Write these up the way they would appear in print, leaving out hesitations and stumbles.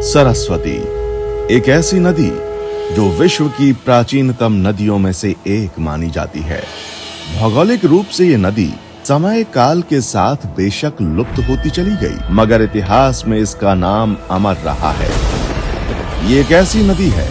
सरस्वती एक ऐसी नदी जो विश्व की प्राचीनतम नदियों में से एक मानी जाती है। भौगोलिक रूप से ये नदी समय काल के साथ बेशक लुप्त होती चली गई, मगर इतिहास में इसका नाम अमर रहा है। ये एक ऐसी नदी है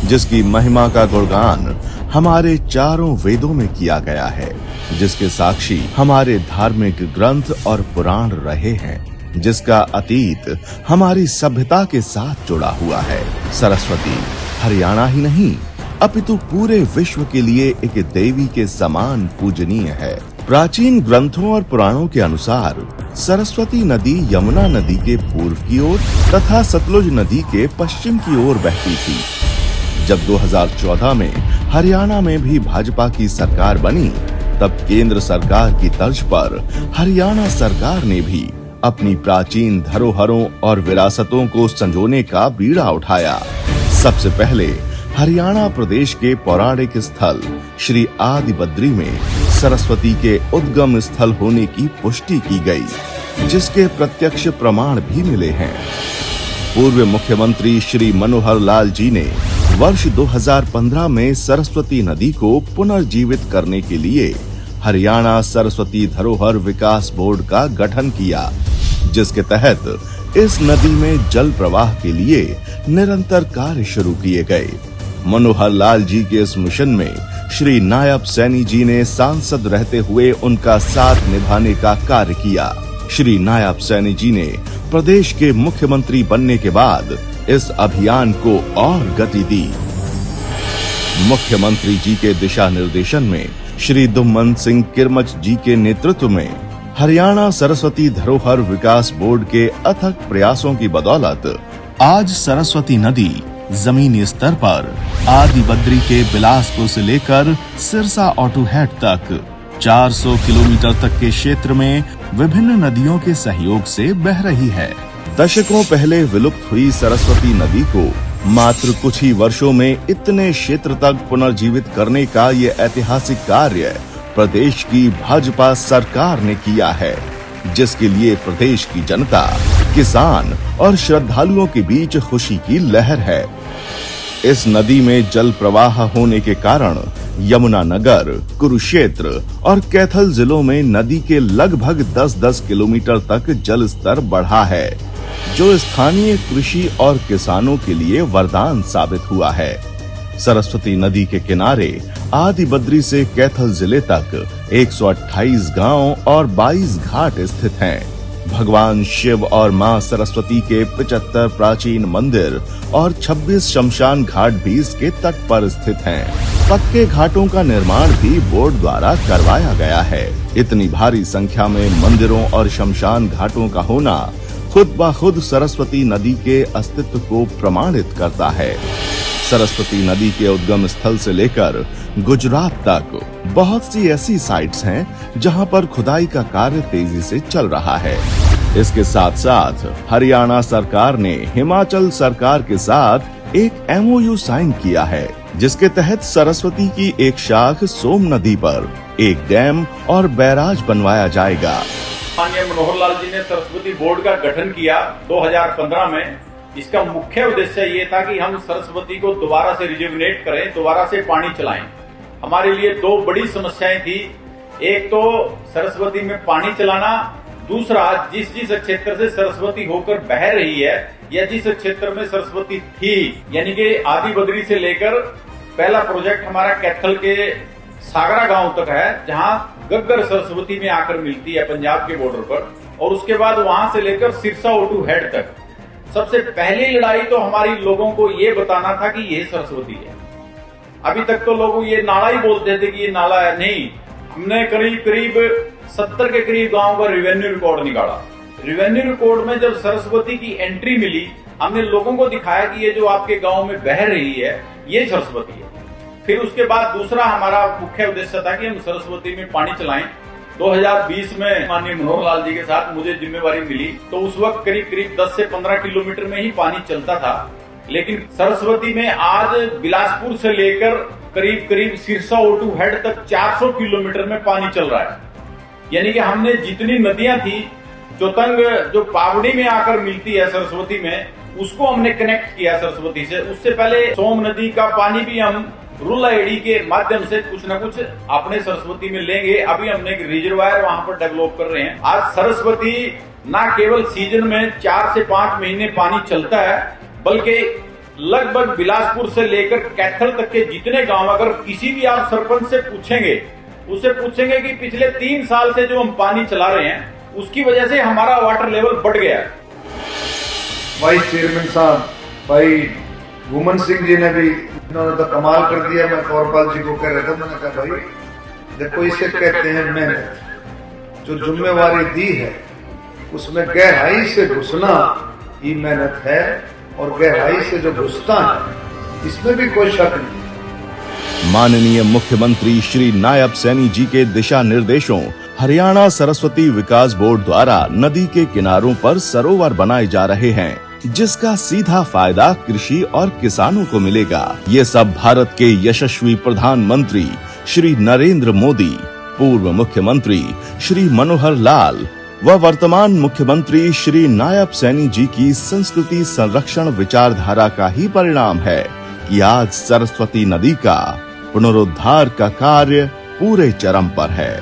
जिसकी महिमा का गुणगान हमारे चारों वेदों में किया गया है, जिसके साक्षी हमारे धार्मिक ग्रंथ और पुराण रहे हैं, जिसका अतीत हमारी सभ्यता के साथ जुड़ा हुआ है। सरस्वती हरियाणा ही नहीं अपितु पूरे विश्व के लिए एक देवी के समान पूजनीय है। प्राचीन ग्रंथों और पुराणों के अनुसार सरस्वती नदी यमुना नदी के पूर्व की ओर तथा सतलुज नदी के पश्चिम की ओर बहती थी। जब 2014 में हरियाणा में भी भाजपा की सरकार बनी, तब केंद्र सरकार की तर्ज पर हरियाणा सरकार ने भी अपनी प्राचीन धरोहरों और विरासतों को संजोने का बीड़ा उठाया। सबसे पहले हरियाणा प्रदेश के पौराणिक स्थल श्री आदि बद्री में सरस्वती के उद्गम स्थल होने की पुष्टि की गई, जिसके प्रत्यक्ष प्रमाण भी मिले हैं। पूर्व मुख्यमंत्री श्री मनोहर लाल जी ने वर्ष 2015 में सरस्वती नदी को पुनर्जीवित करने के लिए हरियाणा सरस्वती धरोहर विकास बोर्ड का गठन किया, जिसके तहत इस नदी में जल प्रवाह के लिए निरंतर कार्य शुरू किए गए। मनोहर लाल जी के इस मिशन में श्री नायब सैनी जी ने सांसद रहते हुए उनका साथ निभाने का कार्य किया। श्री नायब सैनी जी ने प्रदेश के मुख्यमंत्री बनने के बाद इस अभियान को और गति दी। मुख्यमंत्री जी के दिशा निर्देशन में श्री दुम्मन सिंह किरमच जी के नेतृत्व में हरियाणा सरस्वती धरोहर विकास बोर्ड के अथक प्रयासों की बदौलत आज सरस्वती नदी जमीनी स्तर पर आदि बद्री के बिलासपुर से लेकर सिरसा ऑटो हेड तक 400 किलोमीटर तक के क्षेत्र में विभिन्न नदियों के सहयोग से बह रही है। दशकों पहले विलुप्त हुई सरस्वती नदी को मात्र कुछ ही वर्षों में इतने क्षेत्र तक पुनर्जीवित करने का ये ऐतिहासिक कार्य प्रदेश की भाजपा सरकार ने किया है, जिसके लिए प्रदेश की जनता, किसान और श्रद्धालुओं के बीच खुशी की लहर है। इस नदी में जल प्रवाह होने के कारण यमुना नगर, कुरुक्षेत्र और कैथल जिलों में नदी के लगभग 10-10 किलोमीटर तक जल स्तर बढ़ा है, जो स्थानीय कृषि और किसानों के लिए वरदान साबित हुआ है। सरस्वती नदी के किनारे आदि बद्री से कैथल जिले तक 128 गांव और 22 घाट स्थित हैं। भगवान शिव और मां सरस्वती के 75 प्राचीन मंदिर और 26 शमशान घाट भी इसके तट पर स्थित हैं। पक्के घाटों का निर्माण भी बोर्ड द्वारा करवाया गया है। इतनी भारी संख्या में मंदिरों और शमशान घाटों का होना खुद ब खुद सरस्वती नदी के अस्तित्व को प्रमाणित करता है। सरस्वती नदी के उद्गम स्थल से लेकर गुजरात तक बहुत सी ऐसी साइट्स हैं जहां पर खुदाई का कार्य तेजी से चल रहा है। इसके साथ साथ हरियाणा सरकार ने हिमाचल सरकार के साथ एक MOU साइन किया है, जिसके तहत सरस्वती की एक शाख सोम नदी पर एक डैम और बैराज बनवाया जाएगा। माननीय मनोहर लाल जी ने सरस्वती बोर्ड का गठन किया 2015 में। इसका मुख्य उद्देश्य ये था कि हम सरस्वती को दोबारा से रिजुविनेट करें, दोबारा से पानी चलाएं। हमारे लिए दो बड़ी समस्याएं थी। एक तो सरस्वती में पानी चलाना, दूसरा जिस क्षेत्र से सरस्वती होकर बह रही है या जिस क्षेत्र में सरस्वती थी, यानी कि आदि बद्री से लेकर पहला प्रोजेक्ट हमारा कैथल के सागरा गांव तक है, जहां गग्गर सरस्वती में आकर मिलती है पंजाब के बॉर्डर पर, और उसके बाद वहां से लेकर सिरसा ऑटो हेड तक। सबसे पहली लड़ाई तो हमारी लोगों को ये बताना था कि ये सरस्वती है। अभी तक तो लोग ये नाला ही बोलते थे कि ये नाला है, नहीं। हमने करीब 70 के करीब गांव का रेवेन्यू रिकॉर्ड निकाला। रेवेन्यू रिकॉर्ड में जब सरस्वती की एंट्री मिली, हमने लोगों को दिखाया कि ये जो आपके गांव में बह रही है, ये सरस्वती है। फिर उसके बाद दूसरा हमारा मुख्य उद्देश्य था कि हम सरस्वती में पानी चलाएं। 2020 में माननीय मनोहर लाल जी के साथ मुझे जिम्मेवारी मिली, तो उस वक्त करीब 10 से 15 किलोमीटर में ही पानी चलता था। लेकिन सरस्वती में आज बिलासपुर से लेकर करीब सिरसा ऑटो हेड तक 400 किलोमीटर में पानी चल रहा है। यानी कि हमने जितनी नदियां थी चौतंग जो पावड़ी में आकर मिलती है सरस्वती में, उसको हमने कनेक्ट किया सरस्वती से। उससे पहले सोम नदी का पानी भी हम रुला एडी के माध्यम से कुछ न कुछ अपने सरस्वती में लेंगे। अभी हमने एक रिजर्वायर वहां पर डेवलप कर रहे हैं। आज सरस्वती न केवल सीजन में 4 से 5 महीने पानी चलता है, बल्कि लगभग बिलासपुर से लेकर कैथल तक के जितने गांव, अगर किसी भी आप सरपंच से पूछेंगे, उससे पूछेंगे कि पिछले 3 साल से जो हम पानी चला रहे हैं, उसकी वजह से हमारा वाटर लेवल बढ़ गया है। वाइस चेयरमैन साहब भाई घुमन सिंह जी ने भी इन्होंने तो कमाल कर दिया। मैं कौरपाल जी को कह रहा था, मैंने कहा भाई देखो इसे कहते हैं मेहनत। जो जिम्मेवारी दी है उसमें गहराई से घुसना ही मेहनत है, और गहराई से जो घुसता है इसमें भी कोई शक नहीं। माननीय मुख्यमंत्री श्री नायब सैनी जी के दिशा निर्देशों हरियाणा सरस्वती विकास बोर्ड द्वारा नदी के किनारों पर सरोवर बनाए जा रहे हैं, जिसका सीधा फायदा कृषि और किसानों को मिलेगा। ये सब भारत के यशस्वी प्रधानमंत्री श्री नरेंद्र मोदी, पूर्व मुख्यमंत्री श्री मनोहर लाल व वर्तमान मुख्यमंत्री श्री नायब सैनी जी की संस्कृति संरक्षण विचारधारा का ही परिणाम है कि आज सरस्वती नदी का पुनरुद्धार का कार्य पूरे चरम पर है।